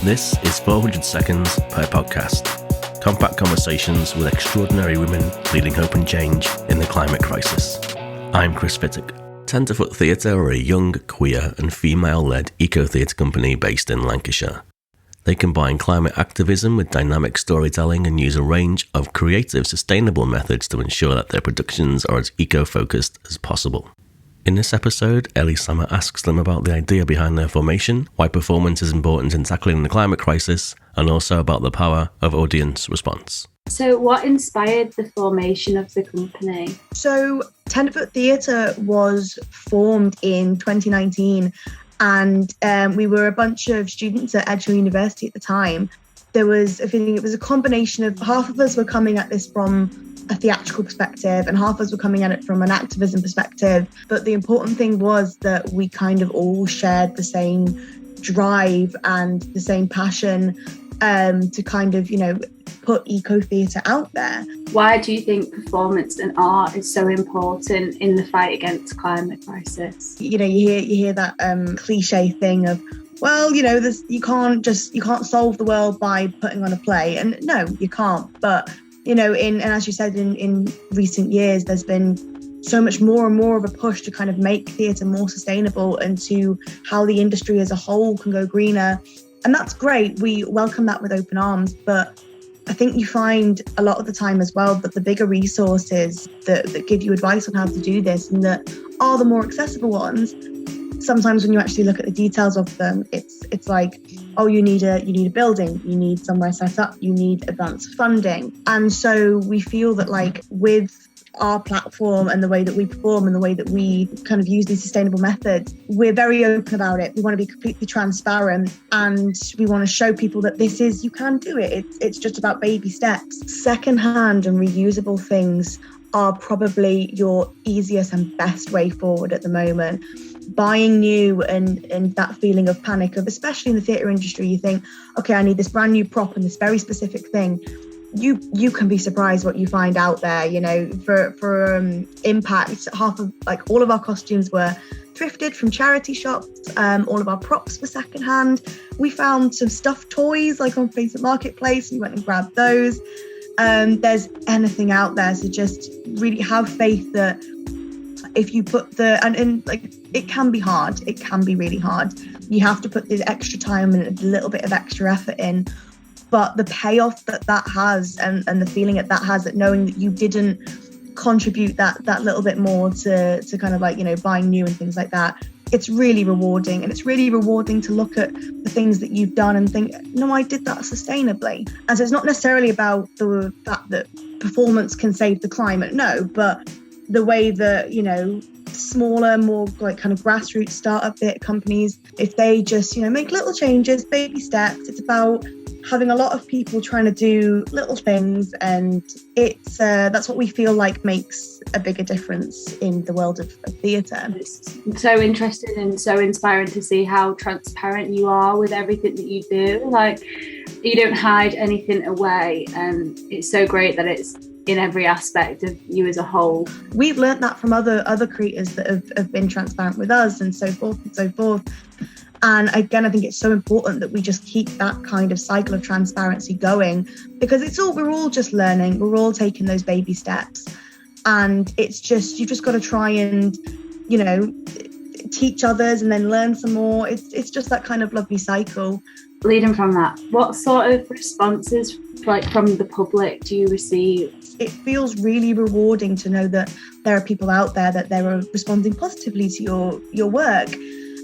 This is 400 seconds per podcast. Compact conversations with extraordinary women leading hope and change in the climate crisis. I'm Chris Fittick. Tenderfoot Theatre are a young, queer and female-led eco-theatre company based in Lancashire. They combine climate activism with dynamic storytelling and use a range of creative, sustainable methods to ensure that their productions are as eco-focused as possible. In this episode, Ellie Sammer asks them about the idea behind their formation, why performance is important in tackling the climate crisis, and also about the power of audience response. So what inspired the formation of the company? So Tenderfoot Theatre was formed in 2019 and we were a bunch of students at Edgehill University at the time. There was a feeling it was a combination of half of us were coming at this from a theatrical perspective and half of us were coming at it from an activism perspective. But the important thing was that we kind of all shared the same drive and the same passion to kind of, put eco-theatre out there. Why do you think performance and art is so important in the fight against climate crisis? You hear that cliche thing of, well, you can't solve the world by putting on a play. And no, you can't. But, and as you said, in recent years, there's been so much more and more of a push to kind of make theatre more sustainable and to how the industry as a whole can go greener. And that's great. We welcome that with open arms. But I think you find a lot of the time as well that the bigger resources that give you advice on how to do this and that are the more accessible ones, sometimes when you actually look at the details of them, it's like, oh, you need a building, you need somewhere set up, you need advanced funding. And so we feel that like with our platform and the way that we perform and the way that we kind of use these sustainable methods, we're very open about it. We want to be completely transparent and we want to show people that you can do it. It's just about baby steps. Secondhand and reusable things are probably your easiest and best way forward at the moment. Buying new and that feeling of panic of, especially in the theatre industry, you think, okay, I need this brand new prop and this very specific thing. You can be surprised what you find out there. For impact, all of our costumes were thrifted from charity shops. All of our props were secondhand. We found some stuffed toys like on Facebook Marketplace. We went and grabbed those. There's anything out there, so just really have faith that if you put it can be hard. It can be really hard. You have to put the extra time and a little bit of extra effort in. But the payoff that has and the feeling that has, that knowing that you didn't contribute that little bit more to kind of buying new and things like that, it's really rewarding. And it's really rewarding to look at the things that you've done and think, no, I did that sustainably. And so it's not necessarily about the fact that performance can save the climate, no, but the way that, smaller, more like kind of grassroots startup theatre companies, if they just, make little changes, baby steps, it's about having a lot of people trying to do little things, and it's that's what we feel like makes a bigger difference in the world of theatre. It's so interesting and so inspiring to see how transparent you are with everything that you do. Like, you don't hide anything away, and it's so great that it's in every aspect of you as a whole. We've learnt that from other creators that have been transparent with us and so forth and so forth. And again, I think it's so important that we just keep that kind of cycle of transparency going, because we're all just learning. We're all taking those baby steps. And it's just, you've just got to try and, teach others and then learn some more. It's just that kind of lovely cycle. Leading from that, what sort of responses from the public do you receive? It feels really rewarding to know that there are people out there that they're responding positively to your work.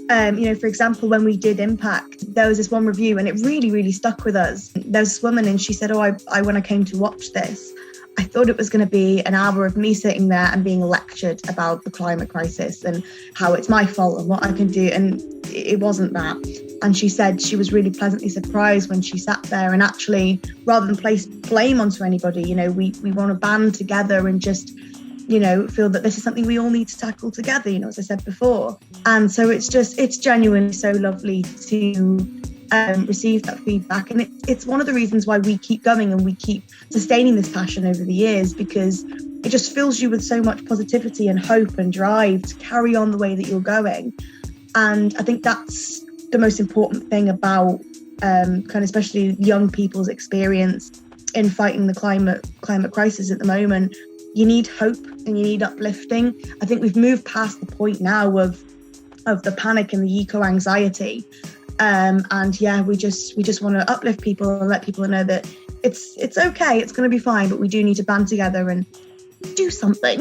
For example, when we did Impact, there was this one review and it really, really stuck with us. There was this woman and she said, when I came to watch this, I thought it was going to be an hour of me sitting there and being lectured about the climate crisis and how it's my fault and what I can do. And it wasn't that. And she said she was really pleasantly surprised when she sat there and actually, rather than place blame onto anybody, we want to band together and just, feel that this is something we all need to tackle together, as I said before. And so it's genuinely so lovely to receive that feedback. And it's one of the reasons why we keep going and we keep sustaining this passion over the years, because it just fills you with so much positivity and hope and drive to carry on the way that you're going. And I think that's the most important thing about kind of especially young people's experience in fighting the climate crisis at the moment. You need hope and you need uplifting. I think we've moved past the point now of the panic and the eco-anxiety. And yeah, we just want to uplift people and let people know that it's okay, it's going to be fine, but we do need to band together and do something.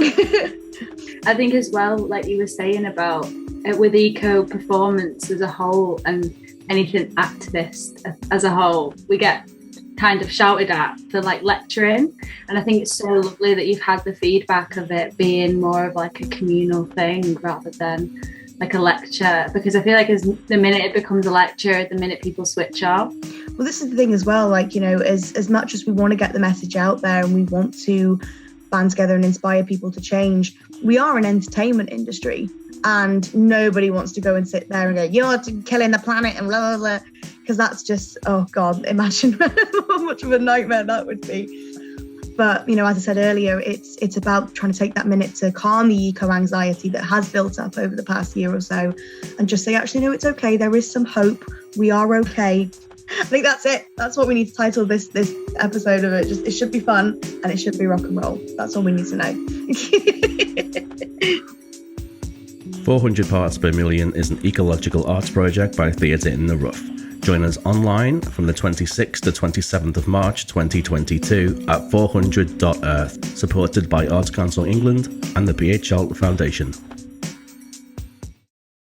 I think as well, like you were saying about with eco performance as a whole and anything activist as a whole, we get kind of shouted at for like lecturing, and I think it's so lovely that you've had the feedback of it being more of like a communal thing rather than like a lecture, because I feel like as the minute it becomes a lecture, the minute people switch off. Well, this is the thing as well, like, you know, as much as we want to get the message out there and we want to band together and inspire people to change, we are an entertainment industry, and nobody wants to go and sit there and go, you're killing the planet and blah, blah, blah, because that's just, oh God, imagine how much of a nightmare that would be. But, you know, as I said earlier, it's about trying to take that minute to calm the eco-anxiety that has built up over the past year or so and just say, actually, no, it's okay. There is some hope. We are okay. I think that's it. That's what we need to title this episode of it. Just, it should be fun and it should be rock and roll. That's all we need to know. 400 Parts Per Million is an ecological arts project by Theatre in the Rough. Join us online from the 26th to 27th of March 2022 at 400.earth, supported by Arts Council England and the PH Holt Foundation.